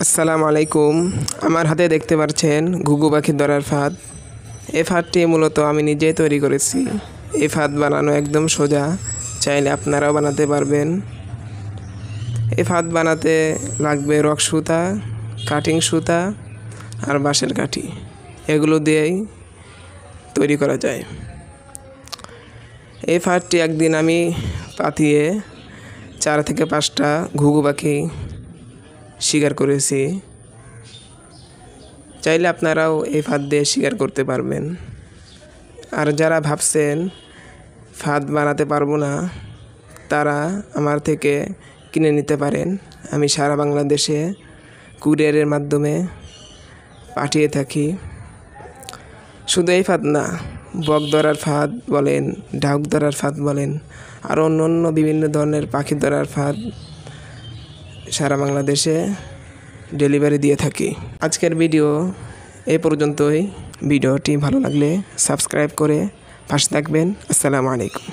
আসসালামু আলাইকুম। আমার হাতে দেখতে পাচ্ছেন ঘুঘু পাখির ধরার ফাঁদ। এই ফাঁদটি মূলত আমি নিজেই তৈরি করেছি। এই ফাঁদ বানানো একদম সোজা, চাইলে আপনারাও বানাতে পারবেন। এই ফাঁদ বানাতে লাগবে রক সুতা, কাটিং সুতা আর বাঁশের কাঠি। এগুলো দিয়েই তৈরি করা যায়। এই ফাঁদটি একদিন আমি পাতিয়ে 4 থেকে 5টা ঘুঘু পাখি শিকার করেছি। চাইলে আপনারাও এই ফাঁদ দিয়ে শিকার করতে পারবেন। আর যারা ভাবছেন ফাঁদ বানাতে পারবো না, তারা আমার থেকে কিনে নিতে পারেন। আমি সারা বাংলাদেশে কুরিয়ারের মাধ্যমে পাঠিয়ে থাকি। শুধু এই ফাঁদ না, বক ধরার ফাঁদ বলেন, ডাউক ধরার ফাঁদ বলেন, আরও অন্য বিভিন্ন ধরনের পাখি ধরার ফাঁদ সারা বাংলাদেশে ডেলিভারি দিয়ে থাকি। আজকের ভিডিও এই পর্যন্তই। ভিডিওটি ভালো লাগলে সাবস্ক্রাইব করে পাশে থাকবেন। আসসালামু আলাইকুম।